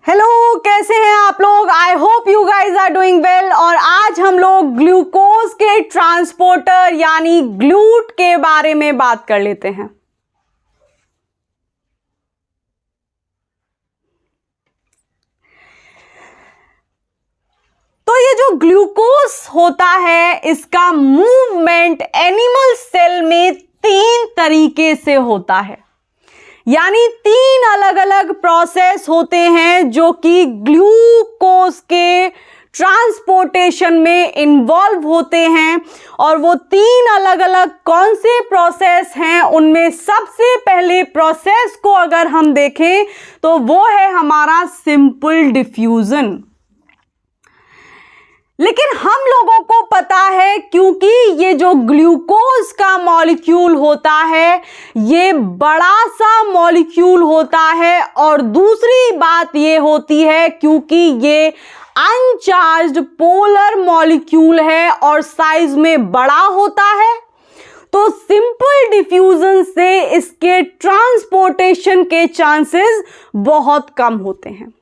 Hello, कैसे हैं आप लोग। I hope you guys are doing well. और आज हम लोग ग्लूकोज के ट्रांसपोर्टर यानी ग्लूट के बारे में बात कर लेते हैं। तो ये जो ग्लूकोज होता है इसका मूवमेंट एनिमल सेल में 3 तरीके से होता है, यानी 3 अलग अलग प्रोसेस होते हैं जो कि ग्लूकोज के ट्रांसपोर्टेशन में इन्वॉल्व होते हैं। और वो 3 अलग अलग कौन से प्रोसेस हैं, उनमें सबसे पहले प्रोसेस को अगर हम देखें तो वो है हमारा सिंपल डिफ्यूजन। लेकिन हम लोगों को पता है क्योंकि ये जो ग्लूकोज का मॉलिक्यूल होता है ये बड़ा सा मॉलिक्यूल होता है, और दूसरी बात ये होती है क्योंकि ये अनचार्ज्ड पोलर मॉलिक्यूल है और साइज में बड़ा होता है, तो सिंपल डिफ्यूजन से इसके ट्रांसपोर्टेशन के चांसेस बहुत कम होते हैं।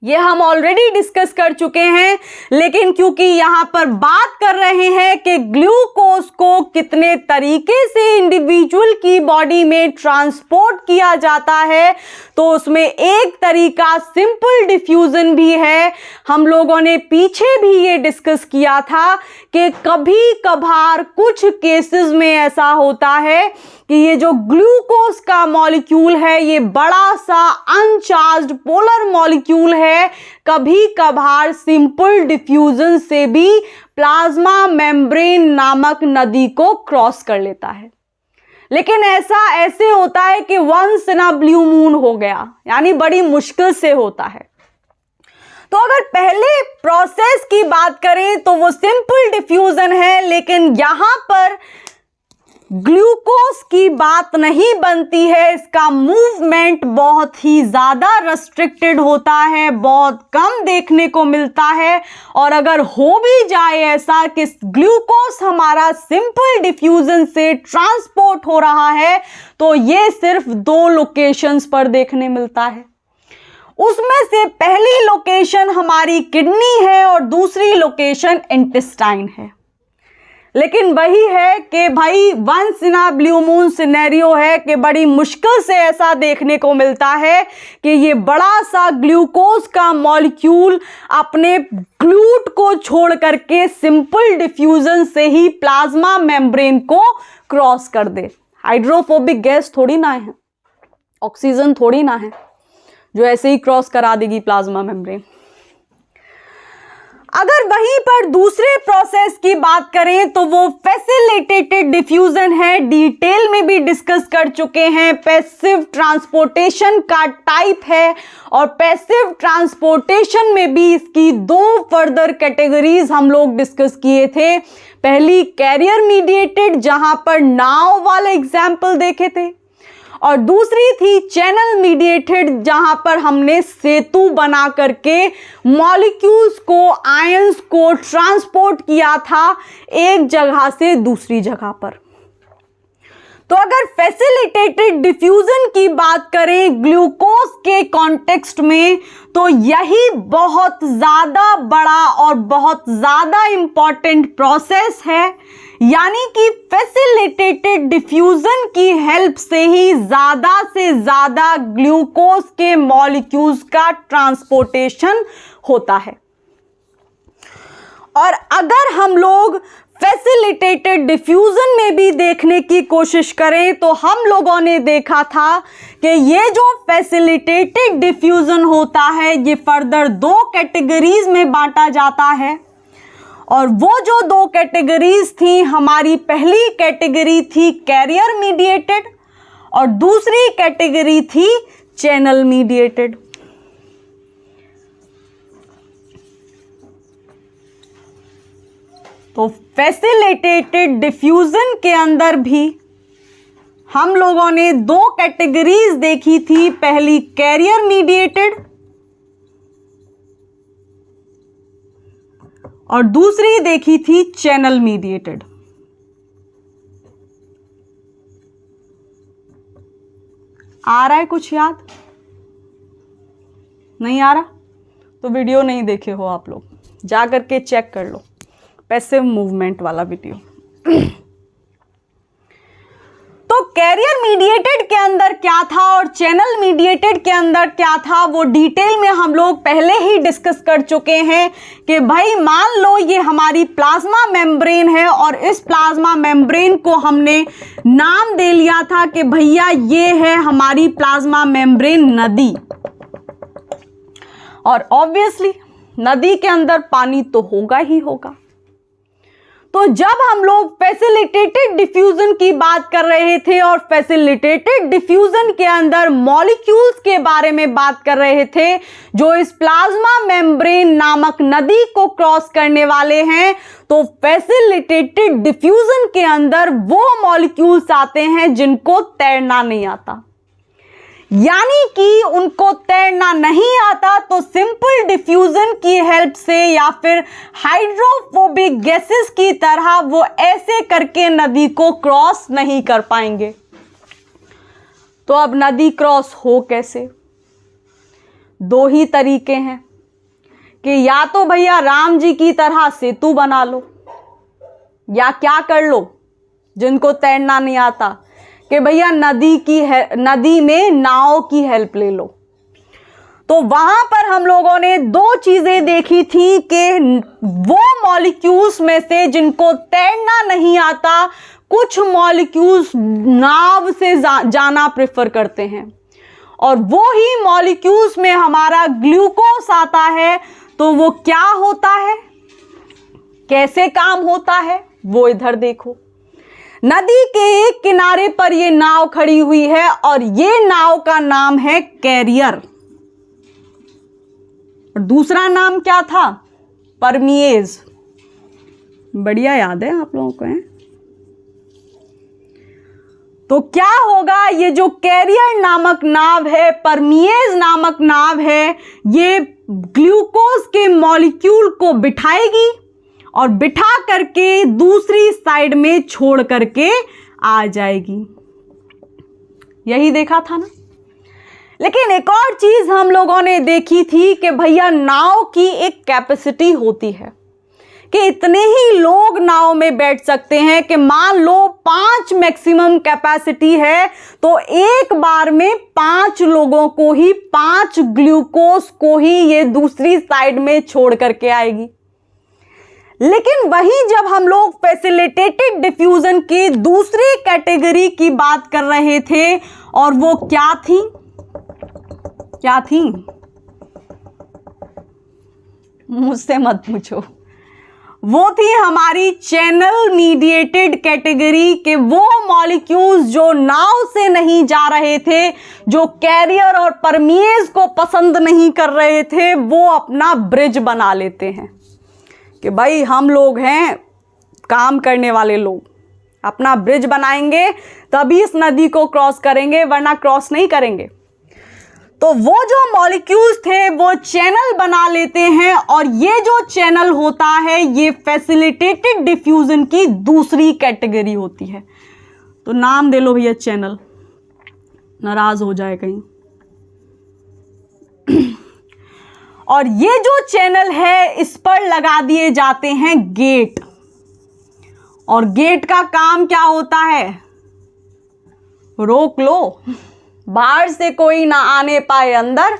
ये हम ऑलरेडी डिस्कस कर चुके हैं, लेकिन क्योंकि यहां पर बात कर रहे हैं कि ग्लूकोज को कितने तरीके से इंडिविजुअल की बॉडी में ट्रांसपोर्ट किया जाता है, तो उसमें एक तरीका सिंपल डिफ्यूजन भी है। हम लोगों ने पीछे भी ये डिस्कस किया था कि कभी कभार कुछ केसेस में ऐसा होता है कि ये जो ग्लूकोज का मॉलिक्यूल है ये बड़ा सा अनचार्ज्ड पोलर मॉलिक्यूल है, कभी कभार सिंपल डिफ्यूजन से भी प्लाज्मा मेम्ब्रेन नामक नदी को क्रॉस कर लेता है। लेकिन ऐसा ऐसे होता है कि once in a blue moon हो गया, यानी बड़ी मुश्किल से होता है। तो अगर पहले प्रोसेस की बात करें तो वो सिंपल डिफ्यूजन है, लेकिन यहां पर ग्लूकोज की बात नहीं बनती है। इसका मूवमेंट बहुत ही ज्यादा रेस्ट्रिक्टेड होता है, बहुत कम देखने को मिलता है। और अगर हो भी जाए ऐसा कि ग्लूकोज हमारा सिंपल डिफ्यूजन से ट्रांसपोर्ट हो रहा है, तो ये सिर्फ 2 लोकेशंस पर देखने मिलता है। उसमें से पहली लोकेशन हमारी किडनी है और दूसरी लोकेशन इंटेस्टाइन है। लेकिन वही है कि भाई once in a blue moon scenario है कि बड़ी मुश्किल से ऐसा देखने को मिलता है कि ये बड़ा सा ग्लूकोज का मॉलिक्यूल अपने ग्लूट को छोड़ करके सिंपल डिफ्यूजन से ही प्लाज्मा मेम्ब्रेन को क्रॉस कर दे। हाइड्रोफोबिक गैस थोड़ी ना है, ऑक्सीजन थोड़ी ना है जो ऐसे ही क्रॉस करा देगी प्लाज्मा मेम्ब्रेन। अगर वहीं पर दूसरे प्रोसेस की बात करें तो वो फैसिलिटेटेड डिफ्यूजन है। डिटेल में भी डिस्कस कर चुके हैं। पैसिव ट्रांसपोर्टेशन का टाइप है, और पैसिव ट्रांसपोर्टेशन में भी इसकी 2 फर्दर कैटेगरीज हम लोग डिस्कस किए थे। पहली कैरियर मीडिएटेड, जहां पर नाव वाले एग्जाम्पल देखे थे, और दूसरी थी चैनल मीडिएटेड, जहां पर हमने सेतु बना करके मॉलिक्यूल्स को, आयंस को ट्रांसपोर्ट किया था एक जगह से दूसरी जगह पर। तो अगर फैसिलिटेटेड डिफ्यूजन की बात करें ग्लूकोज के कॉन्टेक्स्ट में, तो यही बहुत ज्यादा बड़ा और बहुत ज्यादा इंपॉर्टेंट प्रोसेस है। यानी कि फैसिलिटेटेड डिफ्यूजन की हेल्प से ही ज्यादा से ज्यादा ग्लूकोज के मॉलिक्यूल्स का ट्रांसपोर्टेशन होता है। और अगर हम लोग फैसिलिटेटेड डिफ्यूजन में भी देखने की कोशिश करें तो हम लोगों ने देखा था कि ये जो फैसिलिटेटेड डिफ्यूजन होता है ये फर्दर 2 कैटेगरीज में बांटा जाता है। और वो जो 2 कैटेगरीज थी, हमारी पहली कैटेगरी थी कैरियर मीडिएटेड और दूसरी कैटेगरी थी चैनल मीडिएटेड। तो फैसिलिटेटेड डिफ्यूजन के अंदर भी हम लोगों ने 2 कैटेगरीज देखी थी। पहली कैरियर मीडिएटेड और दूसरी देखी थी चैनल मीडिएटेड। आ रहा है कुछ याद? नहीं आ रहा तो वीडियो नहीं देखे हो आप लोग, जा करके चेक कर लो, पैसिव मूवमेंट वाला वीडियो। तो कैरियर मीडिएटेड के अंदर क्या था और चैनल मीडिएटेड के अंदर क्या था वो डिटेल में हम लोग पहले ही डिस्कस कर चुके हैं कि भाई मान लो ये हमारी प्लाज्मा मेम्ब्रेन है और इस प्लाज्मा मेम्ब्रेन को हमने नाम दे लिया था कि भैया ये है हमारी प्लाज्मा मेम्ब्रेन नदी। और ऑब्वियसली नदी के अंदर पानी तो होगा ही होगा। तो जब हम लोग फैसिलिटेटेड डिफ्यूजन की बात कर रहे थे और फैसिलिटेटेड डिफ्यूजन के अंदर मॉलिक्यूल्स के बारे में बात कर रहे थे जो इस प्लाज्मा मेम्ब्रेन नामक नदी को क्रॉस करने वाले हैं, तो फैसिलिटेटेड डिफ्यूजन के अंदर वो मॉलिक्यूल्स आते हैं जिनको तैरना नहीं आता, यानी कि उनको तैरना नहीं आता तो सिंपल डिफ्यूजन की हेल्प से या फिर हाइड्रोफोबिक गैसेस की तरह वो ऐसे करके नदी को क्रॉस नहीं कर पाएंगे। तो अब नदी क्रॉस हो कैसे? दो ही तरीके हैं कि या तो भैया राम जी की तरह सेतु बना लो, या क्या कर लो जिनको तैरना नहीं आता कि भैया नदी में नाव की हेल्प ले लो। तो वहां पर हम लोगों ने दो चीजें देखी थी कि वो मॉलिक्यूल्स में से जिनको तैरना नहीं आता, कुछ मॉलिक्यूल्स नाव से जाना प्रेफर करते हैं और वो ही मॉलिक्यूल्स में हमारा ग्लूकोज आता है। तो वो क्या होता है, कैसे काम होता है, वो इधर देखो। नदी के एक किनारे पर ये नाव खड़ी हुई है और ये नाव का नाम है कैरियर, और दूसरा नाम क्या था? परमिएज। बढ़िया याद है आप लोगों को, है? तो क्या होगा, ये जो कैरियर नामक नाव है, परमिएज नामक नाव है, ये ग्लूकोज के मॉलिक्यूल को बिठाएगी और बिठा करके दूसरी साइड में छोड़ करके आ जाएगी। यही देखा था ना। लेकिन एक और चीज हम लोगों ने देखी थी कि भैया नाव की एक कैपेसिटी होती है कि इतने ही लोग नाव में बैठ सकते हैं, कि मान लो 5 मैक्सिमम कैपेसिटी है तो एक बार में 5 लोगों को ही, 5 ग्लूकोज को ही ये दूसरी साइड में छोड़ करके आएगी। लेकिन वहीं जब हम लोग फैसिलिटेटेड डिफ्यूजन की दूसरी कैटेगरी की बात कर रहे थे, और वो क्या थी, मुझसे मत पूछो, वो थी हमारी चैनल मीडिएटेड कैटेगरी के वो मॉलिक्यूल्स जो नाव से नहीं जा रहे थे, जो कैरियर और परमिएज को पसंद नहीं कर रहे थे, वो अपना ब्रिज बना लेते हैं कि भाई हम लोग हैं काम करने वाले लोग, अपना ब्रिज बनाएंगे तभी इस नदी को क्रॉस करेंगे, वरना क्रॉस नहीं करेंगे। तो वो जो मॉलिक्यूल्स थे वो चैनल बना लेते हैं, और ये जो चैनल होता है ये फैसिलिटेटेड डिफ्यूजन की दूसरी कैटेगरी होती है। तो नाम दे लो भैया चैनल, नाराज हो जाए कहीं। और ये जो चैनल है इस पर लगा दिए जाते हैं गेट, और गेट का काम क्या होता है? रोक लो, बाहर से कोई ना आने पाए अंदर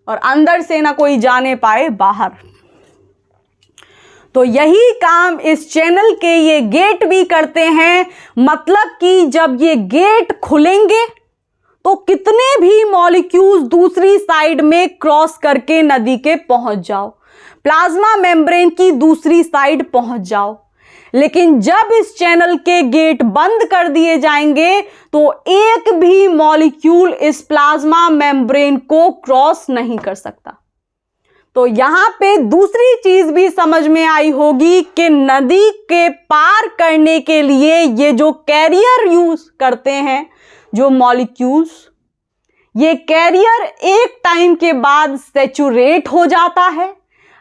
और अंदर से ना कोई जाने पाए बाहर। तो यही काम इस चैनल के ये गेट भी करते हैं। मतलब कि जब ये गेट खुलेंगे तो कितने भी मॉलिक्यूल्स दूसरी साइड में क्रॉस करके नदी के पहुंच जाओ, प्लाज्मा मेम्ब्रेन की दूसरी साइड पहुंच जाओ। लेकिन जब इस चैनल के गेट बंद कर दिए जाएंगे तो एक भी मॉलिक्यूल इस प्लाज्मा मेम्ब्रेन को क्रॉस नहीं कर सकता। तो यहां पे दूसरी चीज भी समझ में आई होगी कि नदी के पार करने के लिए ये जो कैरियर यूज करते हैं, जो मॉलिक्यूल्स, ये कैरियर एक टाइम के बाद सैचुरेट हो जाता है।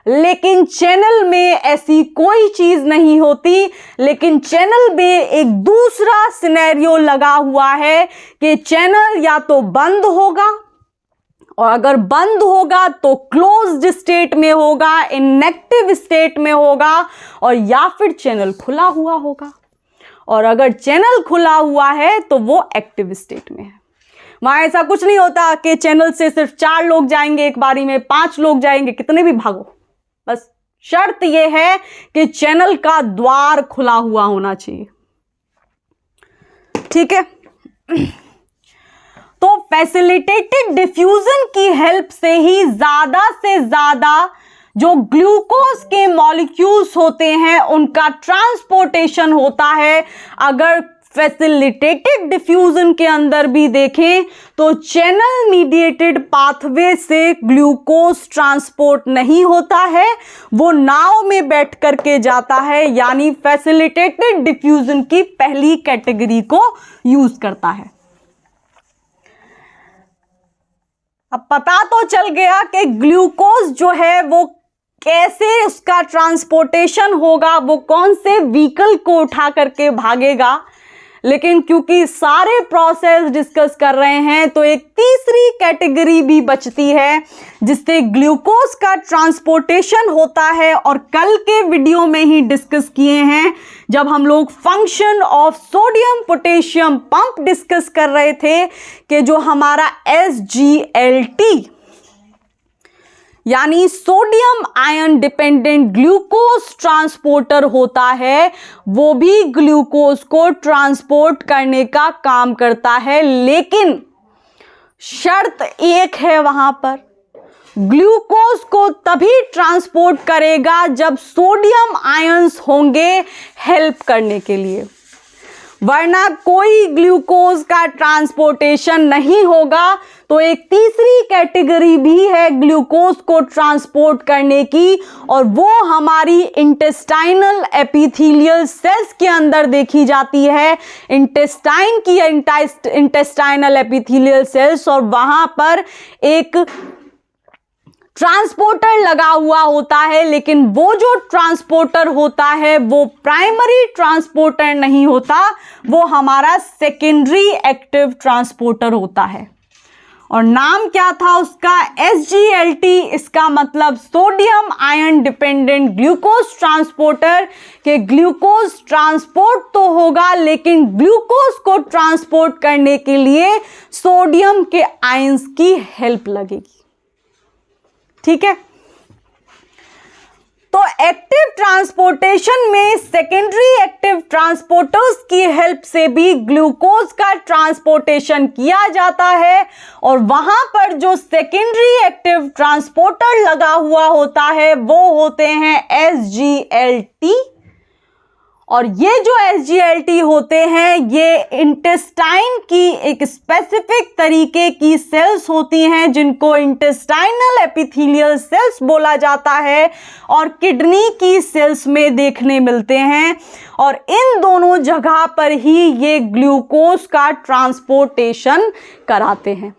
लेकिन चैनल में ऐसी कोई चीज नहीं होती, लेकिन चैनल में एक दूसरा सिनेरियो लगा हुआ है कि चैनल या तो बंद होगा और अगर बंद होगा तो क्लोज्ड स्टेट में होगा, इनएक्टिव स्टेट में होगा, और या फिर चैनल खुला हुआ होगा। और अगर चैनल खुला हुआ है तो वो एक्टिव स्टेट में है। वहां ऐसा कुछ नहीं होता कि चैनल से सिर्फ 4 लोग जाएंगे एक बारी में, 5 लोग जाएंगे, कितने भी भागो, बस शर्त यह है कि चैनल का द्वार खुला हुआ होना चाहिए। ठीक है। तो फैसिलिटेटेड डिफ्यूजन की हेल्प से ही ज्यादा से ज्यादा जो ग्लूकोज के मॉलिक्यूल्स होते हैं उनका ट्रांसपोर्टेशन होता है। अगर फैसिलिटेटेड डिफ्यूजन के अंदर भी देखें तो चैनल मीडिएटेड पाथवे से ग्लूकोज ट्रांसपोर्ट नहीं होता है, वो नाव में बैठ करके जाता है, यानी फैसिलिटेटेड डिफ्यूजन की पहली कैटेगरी को यूज करता है। अब पता तो चल गया कि ग्लूकोज जो है वो कैसे उसका ट्रांसपोर्टेशन होगा, वो कौन से व्हीकल को उठा करके भागेगा। लेकिन क्योंकि सारे प्रोसेस डिस्कस कर रहे हैं तो एक तीसरी कैटेगरी भी बचती है जिससे ग्लूकोज का ट्रांसपोर्टेशन होता है, और कल के वीडियो में ही डिस्कस किए हैं जब हम लोग function of sodium potassium pump discuss कर रहे थे कि जो हमारा SGLT यानी sodium ion dependent glucose transporter होता है, वो भी ग्लूकोज को ट्रांसपोर्ट करने का काम करता है। लेकिन शर्त एक है, वहां पर ग्लूकोज को तभी ट्रांसपोर्ट करेगा जब सोडियम आयंस होंगे हेल्प करने के लिए, वरना कोई ग्लूकोज का ट्रांसपोर्टेशन नहीं होगा। तो एक तीसरी कैटेगरी भी है ग्लूकोज को ट्रांसपोर्ट करने की, और वो हमारी इंटेस्टाइनल एपिथेलियल सेल्स के अंदर देखी जाती है। इंटेस्टाइन की इंटेस्टाइनल एपिथेलियल सेल्स, और वहां पर एक ट्रांसपोर्टर लगा हुआ होता है, लेकिन वो जो ट्रांसपोर्टर होता है वो प्राइमरी ट्रांसपोर्टर नहीं होता, वो हमारा सेकेंडरी एक्टिव ट्रांसपोर्टर होता है। और नाम क्या था उसका? SGLT। इसका मतलब sodium ion dependent glucose transporter, के ग्लूकोज ट्रांसपोर्ट तो होगा लेकिन ग्लूकोज को ट्रांसपोर्ट करने के लिए सोडियम के आयंस की हेल्प लगेगी। ठीक है। तो एक्टिव ट्रांसपोर्टेशन में सेकेंडरी एक्टिव ट्रांसपोर्टर्स की हेल्प से भी ग्लूकोज का ट्रांसपोर्टेशन किया जाता है, और वहां पर जो सेकेंडरी एक्टिव ट्रांसपोर्टर लगा हुआ होता है वो होते हैं SGLT। और ये जो SGLT होते हैं ये इंटेस्टाइन की एक स्पेसिफिक तरीके की सेल्स होती हैं जिनको इंटेस्टाइनल एपिथेलियल सेल्स बोला जाता है, और किडनी की सेल्स में देखने मिलते हैं, और इन दोनों जगह पर ही ये ग्लूकोज का ट्रांसपोर्टेशन कराते हैं।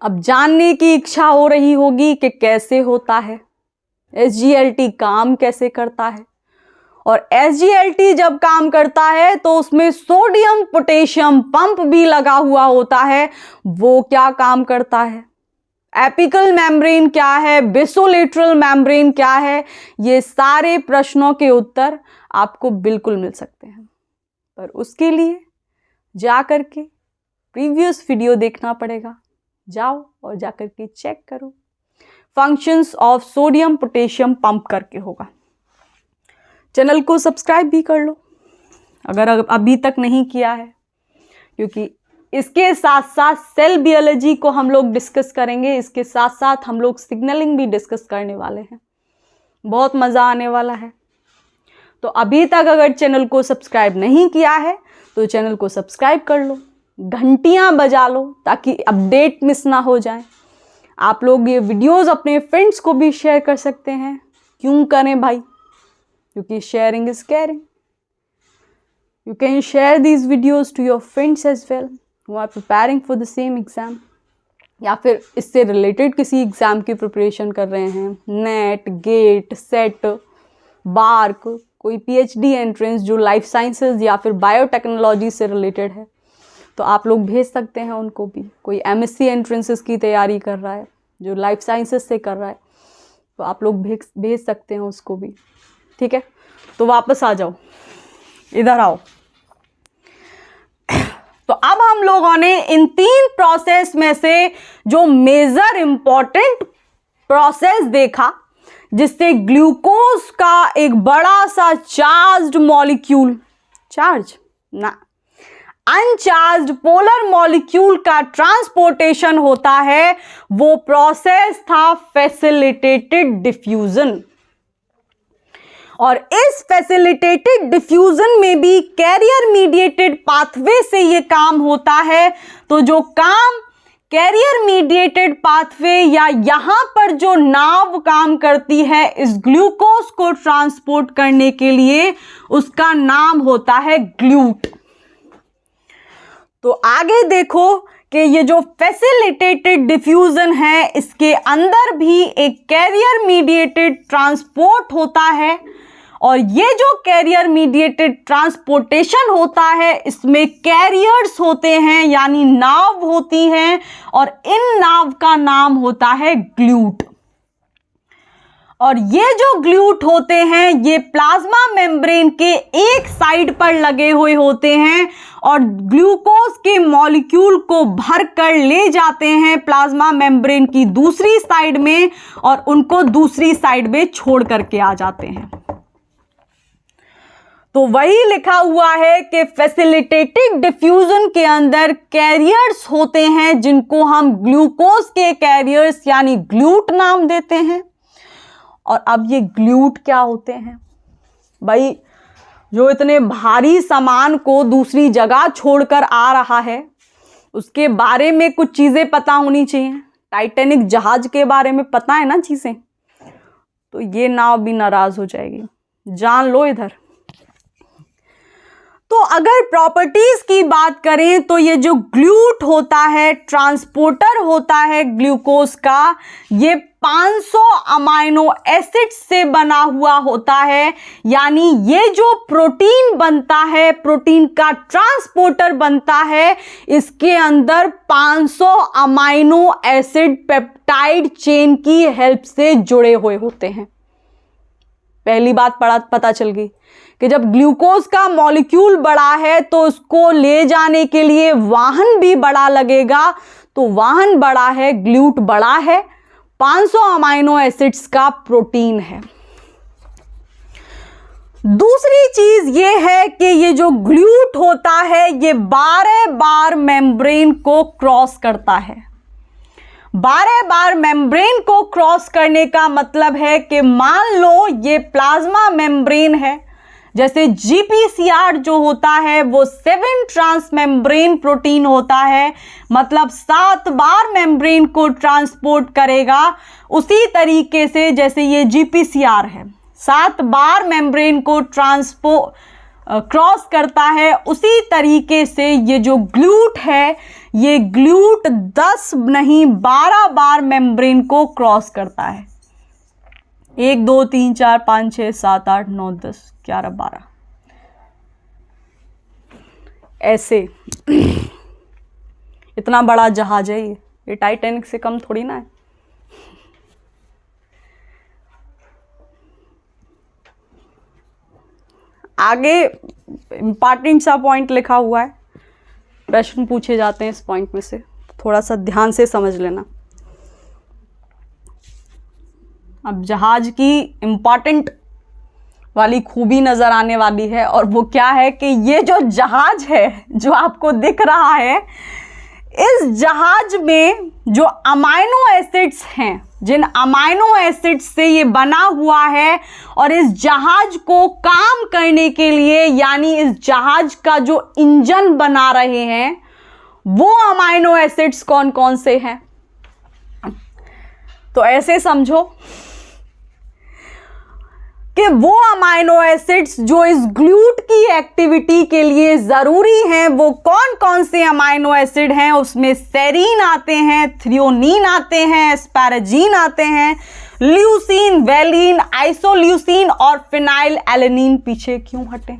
अब जानने की इच्छा हो रही होगी कि कैसे होता है, SGLT काम कैसे करता है। और SGLT जब काम करता है तो उसमें सोडियम पोटेशियम पंप भी लगा हुआ होता है। वो क्या काम करता है, एपिकल मेम्ब्रेन क्या है, बेसोलेटरल मेम्ब्रेन क्या है, ये सारे प्रश्नों के उत्तर आपको बिल्कुल मिल सकते हैं। पर उसके लिए जा कर के प्रीवियस वीडियो देखना पड़ेगा। जाओ और जा कर के चेक करो, functions of sodium potassium pump करके होगा। चैनल को सब्सक्राइब भी कर लो अगर अभी तक नहीं किया है, क्योंकि इसके साथ साथ सेल बियोलॉजी को हम लोग डिस्कस करेंगे, इसके साथ साथ हम लोग सिग्नलिंग भी डिस्कस करने वाले हैं। बहुत मज़ा आने वाला है। तो अभी तक अगर चैनल को सब्सक्राइब नहीं किया है तो चैनल को सब्सक्राइब कर लो, घंटियां बजा लो ताकि अपडेट मिस ना हो जाए। आप लोग ये वीडियोस अपने फ्रेंड्स को भी शेयर कर सकते हैं। क्यों करें भाई? क्योंकि sharing is caring. You can share these videos to your friends as well who are preparing for the same exam, या फिर इससे रिलेटेड किसी एग्ज़ाम की प्रिपरेशन कर रहे हैं, नेट, गेट, सेट, बार्क, कोई PhD एंट्रेंस जो लाइफ साइंसेज या फिर बायोटेक्नोलॉजी से रिलेटेड है, तो आप लोग भेज सकते हैं उनको भी। कोई MSc एंट्रेंसेस की तैयारी कर रहा है, जो लाइफ साइंसेस से कर रहा है, तो आप लोग भेज सकते हैं उसको भी, ठीक है। तो वापस आ जाओ, इधर आओ। तो अब हम लोगों ने इन 3 प्रोसेस में से जो मेजर इंपॉर्टेंट प्रोसेस देखा, जिससे ग्लूकोज का एक बड़ा सा चार्ज्ड मॉलिक्यूल, चार्ज ना, अनचार्ज्ड पोलर मॉलिक्यूल का ट्रांसपोर्टेशन होता है, वो प्रोसेस था फैसिलिटेटेड डिफ्यूजन। और इस फैसिलिटेटेड डिफ्यूजन में भी कैरियर मीडिएटेड पाथवे से ये काम होता है। तो जो काम कैरियर मीडिएटेड पाथवे या यहां पर जो नाव काम करती है इस ग्लूकोज को ट्रांसपोर्ट करने के लिए, उसका नाम होता है ग्लूट। तो आगे देखो कि ये जो फैसिलिटेटेड डिफ्यूजन है, इसके अंदर भी एक कैरियर मीडिएटेड ट्रांसपोर्ट होता है। और ये जो कैरियर मीडिएटेड ट्रांसपोर्टेशन होता है, इसमें कैरियर्स होते हैं, यानी नाव होती हैं, और इन नाव का नाम होता है ग्लूट। और ये जो ग्लूट होते हैं, ये प्लाज्मा मेम्ब्रेन के एक साइड पर लगे हुए होते हैं और ग्लूकोज के मॉलिक्यूल को भर कर ले जाते हैं प्लाज्मा मेम्ब्रेन की दूसरी साइड में, और उनको दूसरी साइड में छोड़ करके आ जाते हैं। तो वही लिखा हुआ है कि फैसिलिटेटेड डिफ्यूजन के अंदर कैरियर्स होते हैं, जिनको हम ग्लूकोज के कैरियर्स यानी ग्लूट नाम देते हैं। और अब ये ग्लूट क्या होते हैं भाई? जो इतने भारी सामान को दूसरी जगह छोड़कर आ रहा है, उसके बारे में कुछ चीज़ें पता होनी चाहिए। टाइटैनिक जहाज के बारे में पता है ना चीज़ें, तो ये नाव भी नाराज हो जाएगी, जान लो इधर। तो अगर प्रॉपर्टीज की बात करें तो ये जो ग्लूट होता है, ट्रांसपोर्टर होता है ग्लूकोज का, ये 500 अमाइनो एसिड से बना हुआ होता है। यानी ये जो प्रोटीन बनता है, प्रोटीन का ट्रांसपोर्टर बनता है, इसके अंदर 500 अमाइनो एसिड पेप्टाइड चेन की हेल्प से जुड़े हुए होते हैं। पहली बात पता चल गई कि जब ग्लूकोज का मॉलिक्यूल बड़ा है तो उसको ले जाने के लिए वाहन भी बड़ा लगेगा। तो वाहन बड़ा है, ग्लूट बड़ा है, 500 अमाइनो एसिड्स का प्रोटीन है। दूसरी चीज ये है कि ये जो ग्लूट होता है, ये 12 बार मेम्ब्रेन को क्रॉस करता है। 12 बार मेम्ब्रेन को क्रॉस करने का मतलब है कि मान लो ये प्लाज्मा मेम्ब्रेन है, जैसे GPCR जो होता है वो 7 ट्रांस मेम्ब्रेन प्रोटीन होता है, मतलब 7 बार मेम्ब्रेन को ट्रांसपोर्ट करेगा। उसी तरीके से जैसे ये GPCR है, 7 बार मेम्ब्रेन को क्रॉस करता है, उसी तरीके से ये जो ग्लूट है, ये ग्लूट 10 नहीं 12 बार मेम्ब्रेन को क्रॉस करता है। 1 2 3 4 5 6 7 8 9 10 11 12 ऐसे। इतना बड़ा जहाज है ये टाइटैनिक से कम थोड़ी ना है। आगे इंपॉर्टेंट सा पॉइंट लिखा हुआ है, प्रश्न पूछे जाते हैं इस पॉइंट में से, थोड़ा सा ध्यान से समझ लेना। अब जहाज की इंपॉर्टेंट वाली खूबी नजर आने वाली है, और वो क्या है कि ये जो जहाज है जो आपको दिख रहा है, इस जहाज में जो अमाइनो एसिड्स हैं, जिन अमाइनो एसिड्स से ये बना हुआ है, और इस जहाज को काम करने के लिए, यानी इस जहाज का जो इंजन बना रहे हैं, वो अमाइनो एसिड्स कौन कौन से हैं? तो ऐसे समझो कि वो अमाइनो एसिड्स जो इस ग्लूट की एक्टिविटी के लिए ज़रूरी हैं, वो कौन कौन से अमाइनो एसिड हैं? उसमें सेरीन आते हैं, थ्रियोनीन आते हैं, एस्पैराजीन आते हैं, ल्यूसीन, वेलिन, आइसोल्यूसीन और फिनाइल एलेनिन। पीछे क्यों हटे?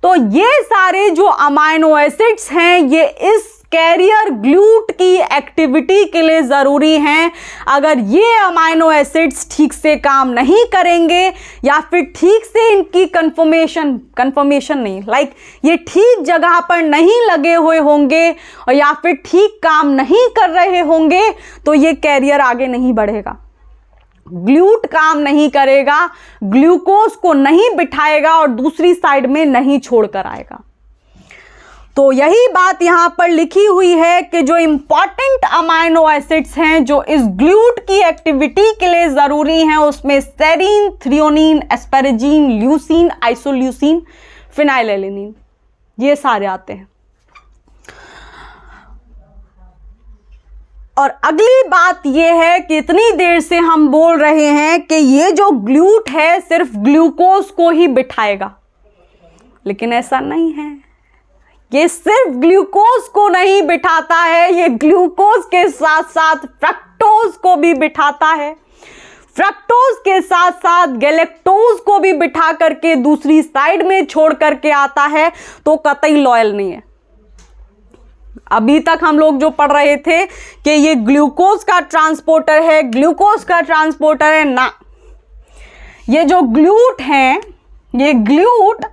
तो ये सारे जो अमाइनो एसिड्स हैं ये इस कैरियर ग्लूट की एक्टिविटी के लिए ज़रूरी हैं। अगर ये अमाइनो एसिड्स ठीक से काम नहीं करेंगे या फिर ठीक से इनकी कन्फर्मेशन नहीं, ये ठीक जगह पर नहीं लगे हुए होंगे और या फिर ठीक काम नहीं कर रहे होंगे तो ये कैरियर आगे नहीं बढ़ेगा, ग्लूट काम नहीं करेगा, ग्लूकोज को नहीं बिठाएगा और दूसरी साइड में नहीं छोड़कर आएगा। तो यही बात यहां पर लिखी हुई है कि जो इंपॉर्टेंट अमाइनो एसिड्स हैं जो इस ग्लूट की एक्टिविटी के लिए ज़रूरी हैं उसमें serine, threonine, asparagine, leucine, isoleucine, phenylalanine, ये सारे आते हैं। और अगली बात यह है कि इतनी देर से हम बोल रहे हैं कि ये जो ग्लूट है सिर्फ ग्लूकोज को ही बिठाएगा, लेकिन ऐसा नहीं है। ये सिर्फ ग्लूकोज को नहीं बिठाता है, ये ग्लूकोज के साथ साथ फ्रक्टोज को भी बिठाता है, फ्रक्टोज के साथ साथ गैलेक्टोज को भी बिठा करके दूसरी साइड में छोड़ करके आता है, तो कतई लॉयल नहीं है। अभी तक हम लोग जो पढ़ रहे थे कि ये ग्लूकोज का ट्रांसपोर्टर है, ग्लूकोज का ट्रांसपोर्टर है, ना, ये जो ग्लूट है ये ग्लूट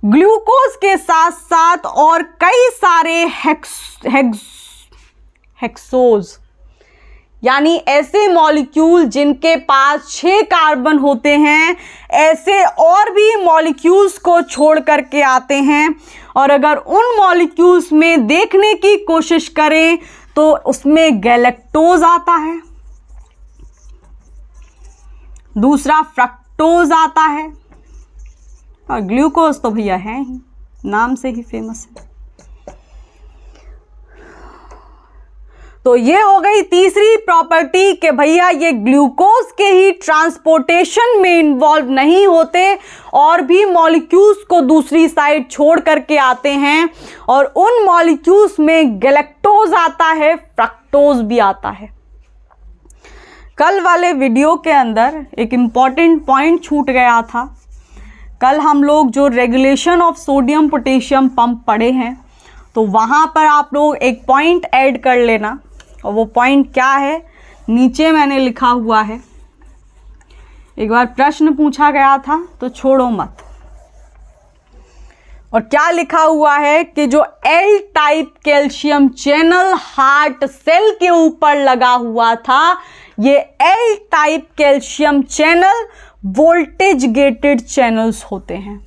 ग्लूकोज के साथ साथ और कई सारे हेक्सोज यानी ऐसे मॉलिक्यूल जिनके पास 6 कार्बन होते हैं, ऐसे और भी मॉलिक्यूल्स को छोड़ करके आते हैं। और अगर उन मॉलिक्यूल्स में देखने की कोशिश करें तो उसमें गैलेक्टोज आता है, दूसरा फ्रक्टोज आता है और ग्लूकोज तो भैया है ही, नाम से ही फेमस है। तो ये हो गई तीसरी प्रॉपर्टी कि भैया ये ग्लूकोज के ही ट्रांसपोर्टेशन में इन्वॉल्व नहीं होते और भी मॉलिक्यूल्स को दूसरी साइड छोड़ करके आते हैं और उन मॉलिक्यूल्स में गैलेक्टोज आता है, फ्रक्टोज भी आता है। कल वाले वीडियो के अंदर एक इम्पॉर्टेंट पॉइंट छूट गया था। कल हम लोग जो regulation of sodium potassium pump पढ़े हैं तो वहाँ पर आप लोग एक पॉइंट ऐड कर लेना, और वो पॉइंट क्या है नीचे मैंने लिखा हुआ है। एक बार प्रश्न पूछा गया था तो छोड़ो मत। और क्या लिखा हुआ है कि जो L type calcium channel heart cell के ऊपर लगा हुआ था, ये L type calcium channel voltage gated channels होते हैं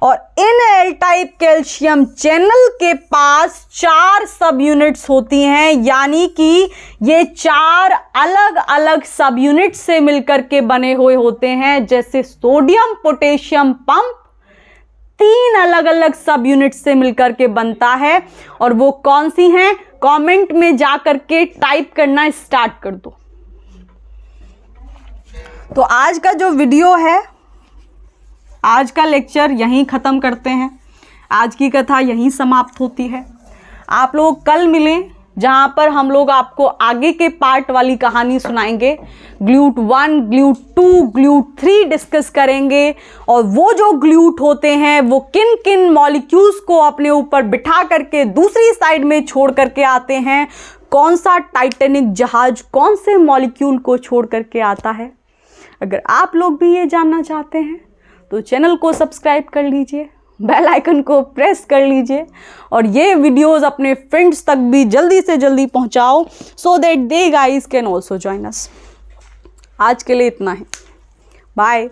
और इन एल टाइप कैल्शियम चैनल के पास 4 सब यूनिट्स होती हैं, यानी कि ये 4 अलग अलग सब यूनिट से मिलकर के बने हुए होते हैं। जैसे सोडियम पोटेशियम पंप 3 अलग अलग सब यूनिट से मिलकर के बनता है, और वो कौन सी हैं कमेंट में जाकर के टाइप करना स्टार्ट कर दो। तो आज का जो वीडियो है, आज का लेक्चर यहीं ख़त्म करते हैं। आज की कथा यहीं समाप्त होती है। आप लोग कल मिलें जहाँ पर हम लोग आपको आगे के पार्ट वाली कहानी सुनाएंगे। ग्लूट 1, ग्लूट 2, ग्लूट 3 डिस्कस करेंगे और वो जो ग्लूट होते हैं वो किन किन मॉलिक्यूल्स को अपने ऊपर बिठा करके दूसरी साइड में छोड़ करके आते हैं, कौन सा टाइटैनिक जहाज कौन से मॉलिक्यूल को छोड़ करके आता है। अगर आप लोग भी ये जानना चाहते हैं तो चैनल को सब्सक्राइब कर लीजिए, बेल आइकन को प्रेस कर लीजिए और ये वीडियोस अपने फ्रेंड्स तक भी जल्दी से जल्दी पहुंचाओ, so that the guys can also join us. आज के लिए इतना है, बाय।